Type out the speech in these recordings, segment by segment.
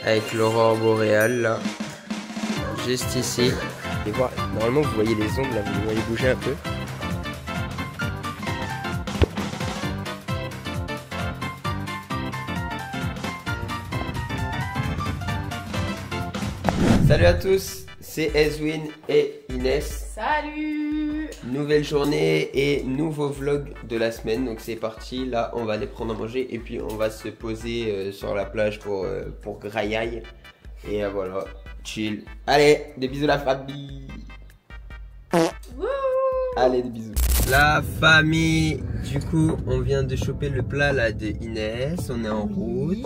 avec l'aurore boréale là, juste ici. Et voilà, normalement vous voyez les ondes là, vous les voyez bouger un peu. Salut à tous, c'est Ezwin et Inès. Salut! Nouvelle journée et nouveau vlog de la semaine. Donc c'est parti, là on va aller prendre à manger et puis on va se poser sur la plage pour graillaille. Et voilà, chill. Allez, des bisous la famille. Wouh! Allez, des bisous. La famille, du coup on vient de choper le plat là de Inès, on est en route.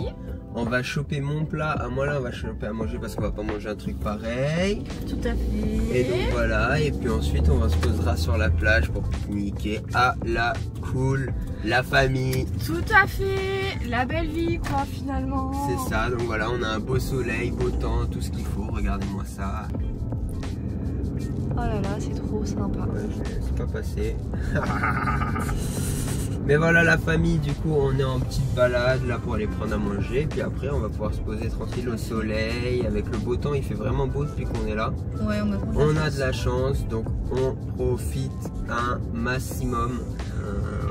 On va choper mon plat, à moi là on va choper à manger parce qu'on va pas manger un truc pareil. Tout à fait. Et donc voilà, et puis ensuite on se posera sur la plage pour pique-niquer à la cool, la famille. Tout à fait, la belle vie quoi finalement. C'est ça, donc voilà, on a un beau soleil, beau temps, tout ce qu'il faut, regardez-moi ça. Oh là là, c'est trop sympa. Ouais, c'est pas passé. Mais voilà la famille, du coup on est en petite balade là pour aller prendre à manger. Puis après on va pouvoir se poser tranquille au soleil. Avec le beau temps, il fait vraiment beau depuis qu'on est là. Ouais, on a de la chance, donc on profite un maximum.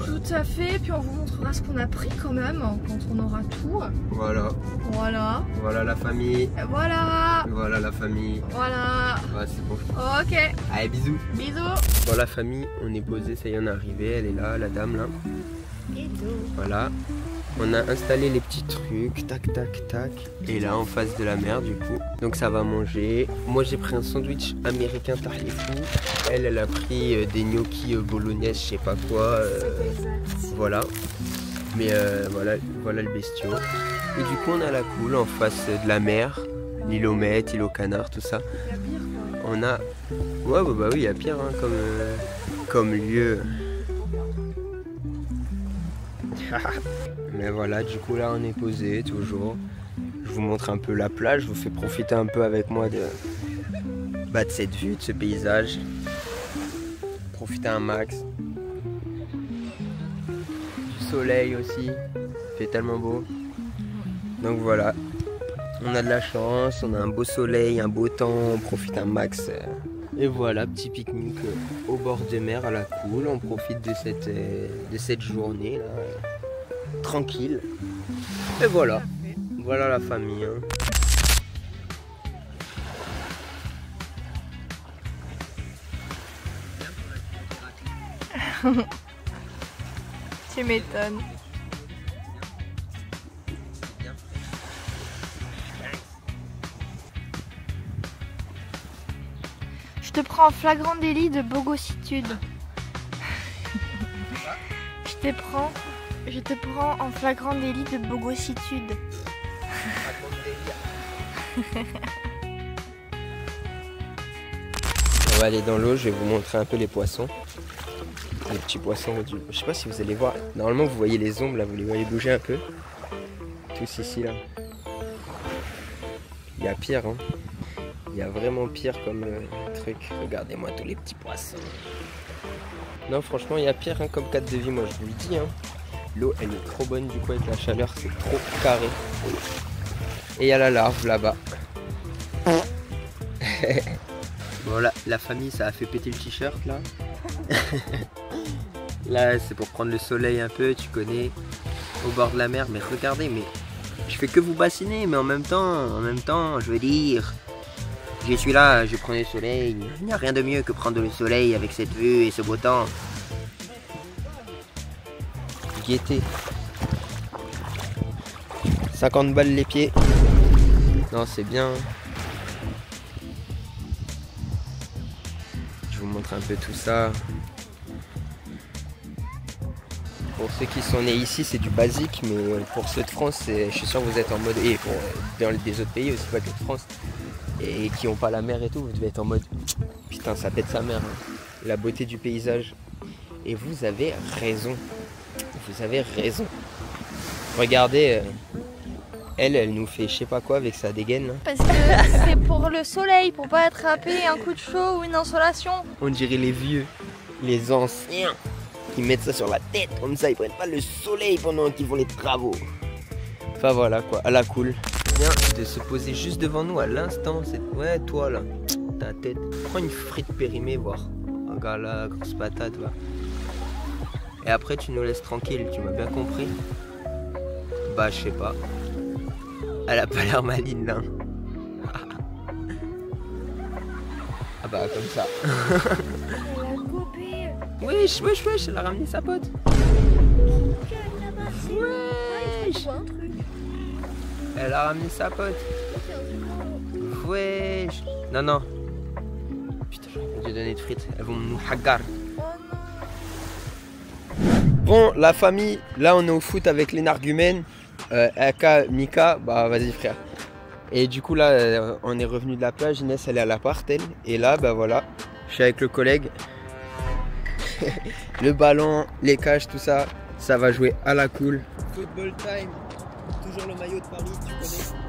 Tout à fait, puis on vous montrera ce qu'on a pris quand même quand on aura tout. Voilà. Voilà. Voilà la famille. Et voilà. Voilà la famille. Voilà. Ouais, c'est bon. Ok. Allez, bisous. Bisous. Bon la famille, on est posé, ça y est, on est arrivé, elle est là, la dame là. Voilà. On a installé les petits trucs, tac tac tac. Et là en face de la mer du coup. Donc ça va manger. Moi j'ai pris un sandwich américain tarifou. Elle a pris des gnocchis bolognaise, je sais pas quoi. Voilà. Mais voilà le bestiau. Et du coup on a la cool en face de la mer. L'île aux Mètres, l'île aux Canards, tout ça. On a... Ouais bah oui, il y a pire hein, comme lieu. Mais voilà, du coup là on est posé toujours. Je vous montre un peu la plage, je vous fais profiter un peu avec moi de cette vue, de ce paysage. Profiter un max. Du soleil aussi, il fait tellement beau. Donc voilà, on a de la chance, on a un beau soleil, un beau temps, on profite un max. Et voilà, petit pique-nique au bord de mer à la cool. On profite de cette journée là, tranquille. Et voilà, voilà la famille. Hein. Tu m'étonnes. Je te prends en flagrant délit de bogossitude. Je te prends en flagrant délit de bogossitude. On va aller dans l'eau, je vais vous montrer un peu les poissons. Les petits poissons, je sais pas si vous allez voir. Normalement vous voyez les ombres là, vous les voyez bouger un peu. Tous ici là. Il y a pire hein. Il y a vraiment pire comme truc. Regardez-moi tous les petits poissons. Non franchement il y a pire hein, comme cadre de vie, moi je vous le dis hein. L'eau elle est trop bonne du coup avec la chaleur, c'est trop carré. Et il y a la larve là-bas. Bon là, la famille ça a fait péter le t-shirt là. Là c'est pour prendre le soleil un peu, tu connais, au bord de la mer. Mais regardez, mais je fais que vous bassiner, mais en même temps, je veux dire, je suis là, je prends le soleil. Il n'y a rien de mieux que prendre le soleil avec cette vue et ce beau temps. Gaieté. 50 balles les pieds. Non, c'est bien. Je vous montre un peu tout ça. Pour ceux qui sont nés ici, c'est du basique, mais pour ceux de France, je suis sûr que vous êtes en mode... Et pour dans des autres pays aussi, pas que de France, et qui n'ont pas la mer et tout, vous devez être en mode... Putain, ça pète sa mère. Hein. La beauté du paysage. Et vous avez raison. Vous avez raison. Regardez, elle nous fait je sais pas quoi avec sa dégaine. Là. Parce que c'est pour le soleil, pour pas attraper un coup de chaud ou une insolation. On dirait les vieux, les anciens, qui mettent ça sur la tête. Comme ça, ils prennent pas le soleil pendant qu'ils font les travaux. Enfin voilà quoi, à la cool. vient de se poser juste devant nous à l'instant. Ouais, toi là, ta tête. Prends une frite périmée, voir. Regarde là, grosse patate, va. Et après, tu nous laisses tranquille, tu m'as bien compris? Bah, je sais pas. Elle a pas l'air maligne là. Ah bah, comme ça. Wesh, wesh, wesh, elle a ramené sa pote. Wesh. Elle a ramené sa pote. Wesh. Non, non. Putain, je vais donner de frites. Elles vont nous hagar. Bon, la famille, là on est au foot avec l'énergumène. Aka, Mika, bah vas-y frère. Et du coup là, on est revenu de la plage. Inès, elle est à l'appart, elle. Et là, bah voilà, je suis avec le collègue. Le ballon, les cages, tout ça, ça va jouer à la cool. Football time, toujours le maillot de Paris, tu connais.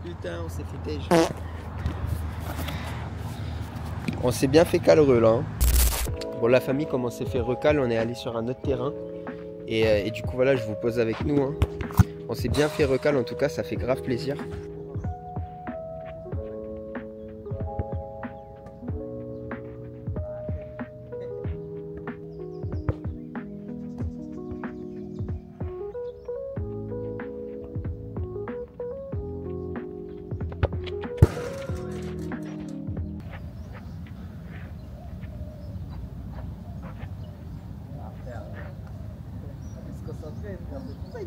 Putain, on s'est fait têche. On s'est bien fait calreux là. Hein. Bon, la famille, comme on s'est fait recal, on est allé sur un autre terrain. Et du coup, voilà, je vous pose avec nous. Hein. On s'est bien fait recal, en tout cas, ça fait grave plaisir.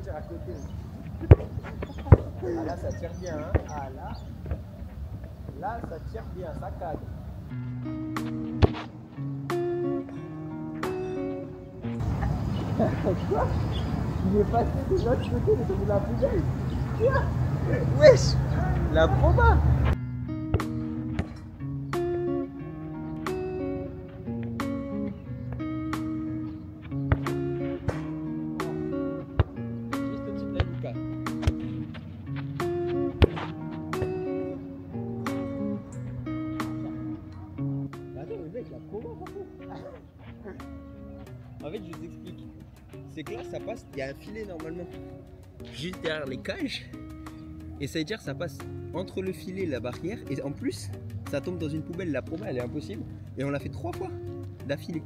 À côté. Ah là ça tire bien hein. Ah là ça tire bien, ça cadre. Quoi? Il est passé de l'autre côté, il est tombé dans la poubelle. Wesh, la proba. En fait, je vous explique. C'est que là, ça passe. Il y a un filet normalement juste derrière les cages. Et ça veut dire que ça passe entre le filet et la barrière. Et en plus, ça tombe dans une poubelle. La proba, elle est impossible. Et on l'a fait 3 fois d'affilée.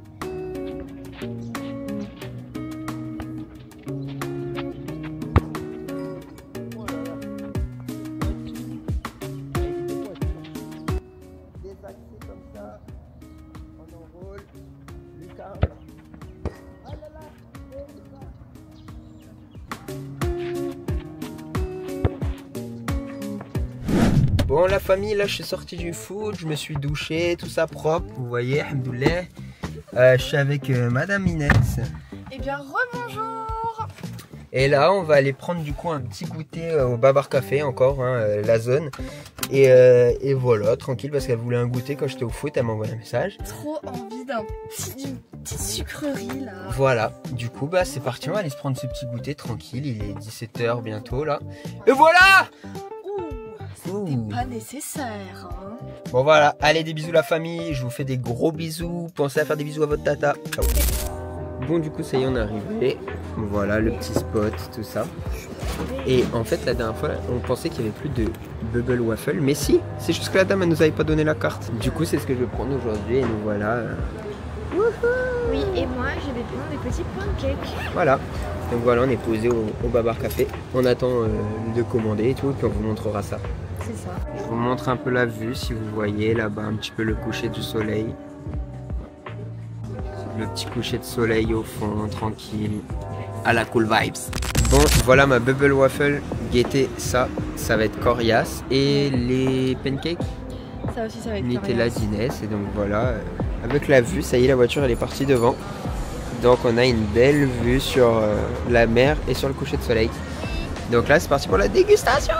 Bon la famille, là je suis sorti du foot, je me suis douché, tout ça propre, vous voyez, alhamdoulilah. Je suis avec Madame Inès. Eh bien rebonjour. Et là on va aller prendre du coup un petit goûter au Babar Café encore, hein, la zone. Et voilà, tranquille parce qu'elle voulait un goûter quand j'étais au foot, elle m'a envoyé un message. Trop envie d'une petite sucrerie là. Voilà, du coup bah c'est parti, on va aller se prendre ce petit goûter tranquille, il est 17 h bientôt là. Et voilà! C'était pas nécessaire hein. Bon voilà, allez des bisous la famille, je vous fais des gros bisous, pensez à faire des bisous à votre tata. Ciao. Bon du coup ça y est on est arrivé, voilà le petit spot, tout ça. Et en fait la dernière fois on pensait qu'il n'y avait plus de bubble waffle, mais si, c'est juste que la dame elle nous avait pas donné la carte. Du coup c'est ce que je vais prendre aujourd'hui et nous voilà. Oui et moi je vais prendre des petits pancakes. Voilà, donc voilà on est posé au Babar Café, on attend de commander et tout, et puis on vous montrera ça. C'est ça. Je vous montre un peu la vue si vous voyez là-bas un petit peu le coucher du soleil. Le petit coucher de soleil au fond, tranquille, à la cool vibes. Bon, voilà ma bubble waffle, guettez ça, ça va être coriace. Et les pancakes, ça aussi ça va être Nutella d'Inès. Et donc voilà, avec la vue, ça y est la voiture elle est partie devant. Donc on a une belle vue sur la mer et sur le coucher de soleil. Donc là, c'est parti pour la dégustation.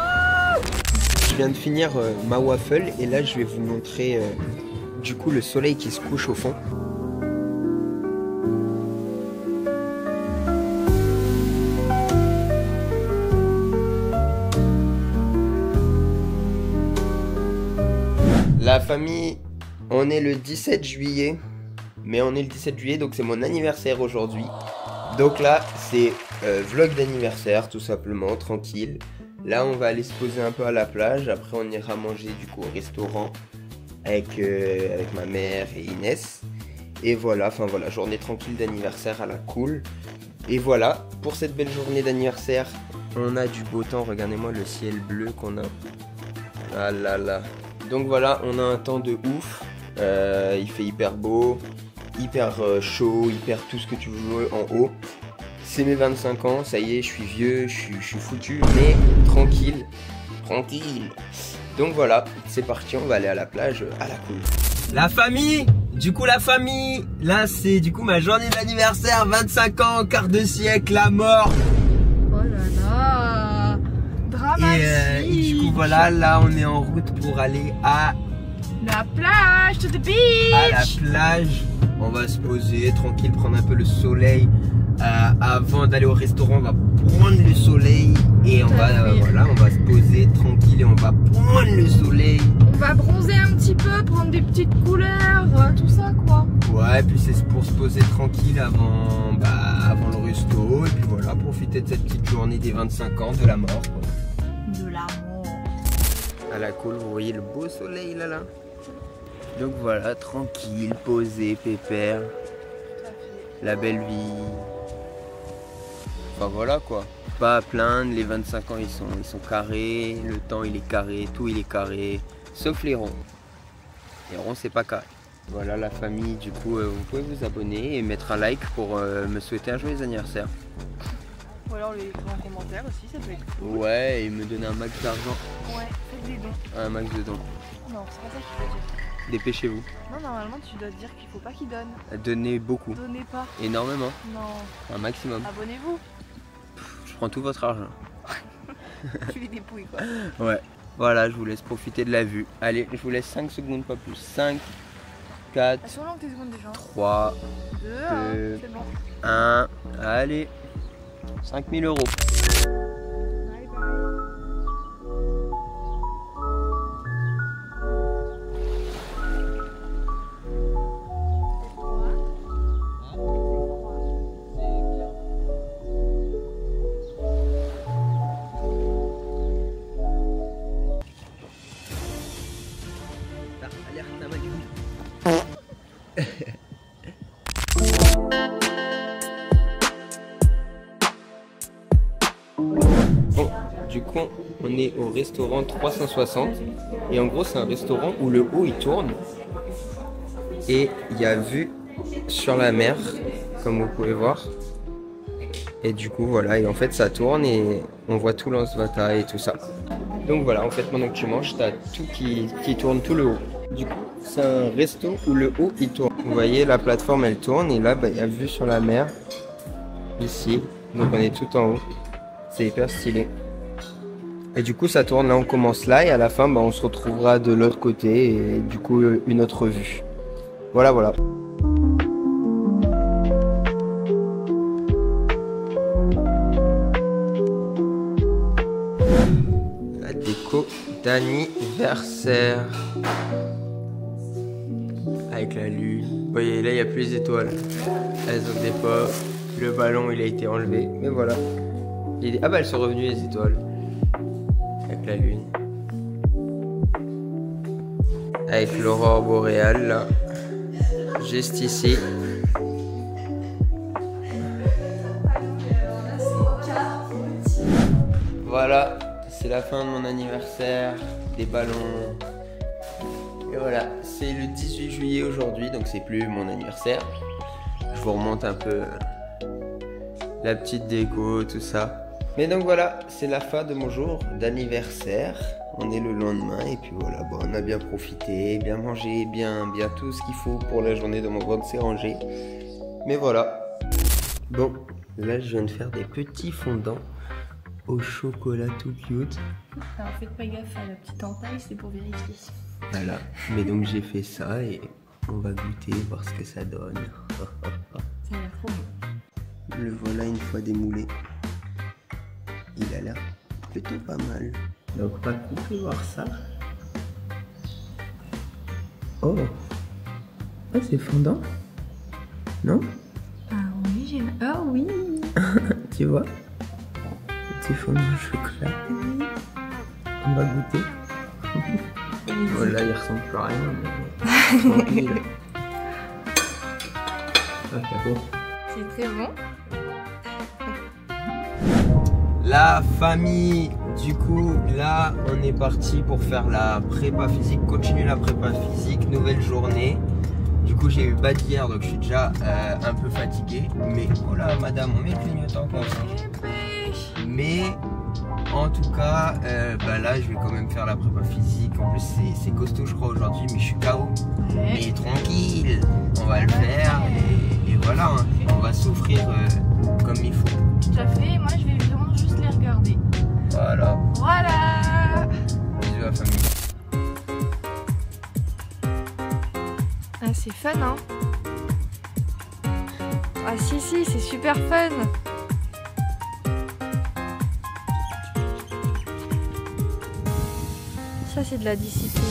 Je viens de finir ma waffle et là, je vais vous montrer du coup le soleil qui se couche au fond. La famille, on est le 17 juillet, mais on est le 17 juillet, donc c'est mon anniversaire aujourd'hui. Donc là, c'est vlog d'anniversaire, tout simplement, tranquille. Là, on va aller se poser un peu à la plage. Après, on ira manger du coup au restaurant avec ma mère et Inès. Et voilà, enfin voilà, journée tranquille d'anniversaire à la cool. Et voilà, pour cette belle journée d'anniversaire, on a du beau temps. Regardez-moi le ciel bleu qu'on a. Ah là là. Donc voilà, on a un temps de ouf. Il fait hyper beau, hyper chaud, hyper tout ce que tu veux en haut. C'est mes 25 ans, ça y est, je suis vieux, je suis foutu, mais tranquille, tranquille. Donc voilà, c'est parti, on va aller à la plage à la cool. La famille, là c'est du coup ma journée d'anniversaire, 25 ans, quart de siècle, la mort. Oh là là, dramatique. Et du coup voilà, là on est en route pour aller à la plage, to the beach. À la plage, on va se poser tranquille, prendre un peu le soleil. Avant d'aller au restaurant, on va prendre le soleil et on va se poser tranquille et on va prendre le soleil. On va bronzer un petit peu, prendre des petites couleurs, tout ça quoi. Ouais, puis c'est pour se poser tranquille avant le resto et puis voilà, profiter de cette petite journée des 25 ans de la mort quoi. De la mort. À la cool, vous voyez le beau soleil là. Donc voilà, tranquille, posé, pépère, la belle vie. Enfin voilà quoi, pas à plaindre, les 25 ans ils sont carrés, le temps il est carré, tout il est carré, sauf les ronds. Les ronds c'est pas carré. Voilà la famille, du coup vous pouvez vous abonner et mettre un like pour me souhaiter un joyeux anniversaire. Ou alors les écrire en commentaire aussi, ça peut être cool. Ouais, et me donner un max d'argent. Ouais, faites des dons. Un max de dons. Non, c'est pas ça qu'il faut dire. Dépêchez-vous. Non, normalement tu dois dire qu'il faut pas qu'ils donnent. Donnez beaucoup. Donnez pas. Énormément. Non. Un maximum. Abonnez-vous. Je prends tout votre argent. Tu les dépouilles quoi. Ouais. Voilà, je vous laisse profiter de la vue. Allez, je vous laisse 5 secondes, pas plus. 5, 4, Elles sont longues tes secondes déjà. 3, 2, c'est bon. 1. Allez. 5000 €. Bye bye. Bon, du coup, on est au restaurant 360 et en gros, c'est un restaurant où le haut il tourne et il y a vue sur la mer, comme vous pouvez voir. Et du coup, voilà, et en fait, ça tourne et on voit tout l'Ansvata et tout ça. Donc voilà, en fait, pendant que tu manges, t'as tout qui tourne, tout le haut. Du coup, c'est un resto où le haut il tourne. Vous voyez, la plateforme elle tourne et là, il y a vue sur la mer ici. Donc on est tout en haut. C'est hyper stylé. Et du coup ça tourne, là on commence là et à la fin on se retrouvera de l'autre côté et du coup une autre vue. Voilà voilà. La déco d'anniversaire. Avec la lune. Vous voyez là il n'y a plus les étoiles. Elles ont des pas. Le ballon il a été enlevé. Mais voilà. Ah bah elles sont revenues les étoiles. Avec la lune. Avec l'aurore boréale là. Juste ici. Voilà, c'est la fin de mon anniversaire. Des ballons. Et voilà, c'est le 18 juillet aujourd'hui, donc c'est plus mon anniversaire. Je vous remonte un peu la petite déco, tout ça. Mais donc voilà, c'est la fin de mon jour d'anniversaire. On est le lendemain et puis voilà, bon, on a bien profité, bien mangé, bien tout ce qu'il faut pour la journée de mon ventre s'est rangé. Mais voilà. Bon, là je viens de faire des petits fondants au chocolat tout cute. Alors faites pas gaffe à la petite entaille, c'est pour vérifier. Voilà, mais donc j'ai fait ça et on va goûter, voir ce que ça donne. Ça a l'air trop bon. Le voilà une fois démoulé. Il a l'air plutôt pas mal. Donc Paco, fais voir ça. Oh, oh c'est fondant. Non? Ah oui, j'aime. Ah oui. Tu vois? Petit fondant au chocolat. Oui. On va goûter. Oh là, il ressemble plus à rien. Mais... tranquille. Ah, c'est beau. C'est très bon. La famille, du coup, là, on est parti pour faire la prépa physique, continuer la prépa physique, nouvelle journée. Du coup, j'ai eu bad hier, donc je suis déjà un peu fatigué. Mais, oh là, madame, on met le clignotant comme ça. Mais, en tout cas, là, je vais quand même faire la prépa physique. En plus, c'est costaud, je crois, aujourd'hui, mais je suis KO. Ouais. Mais tranquille, on va le faire et voilà, hein, on va souffrir comme il faut. Tout à fait, moi je vais vraiment juste les regarder. Voilà, Voilà. bisous à la famille. Ah c'est fun hein. Ah si c'est super fun. Ça c'est de la discipline.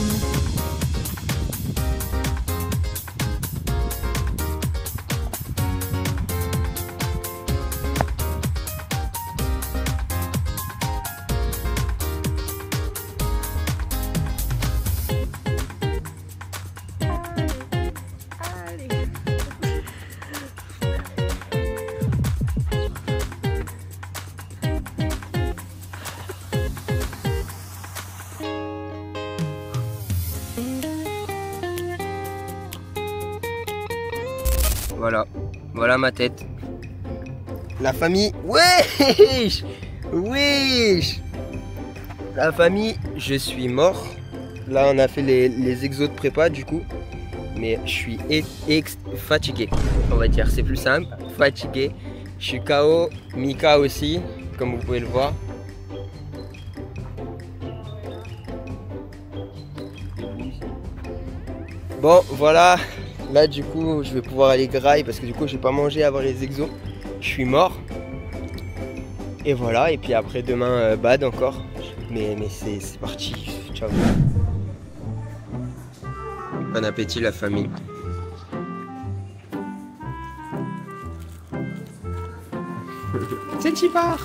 Voilà, voilà ma tête. La famille, wesh, wesh. La famille, je suis mort. Là, on a fait les exos de prépa du coup. Mais je suis fatigué, on va dire, c'est plus simple, fatigué. Je suis KO, Mika aussi, comme vous pouvez le voir. Bon, voilà. Là du coup je vais pouvoir aller graille parce que du coup j'ai pas mangé avant les exos. Je suis mort. Et voilà, et puis après demain bad encore. Mais c'est parti. Ciao. Bon appétit la famille. C'est Chipar.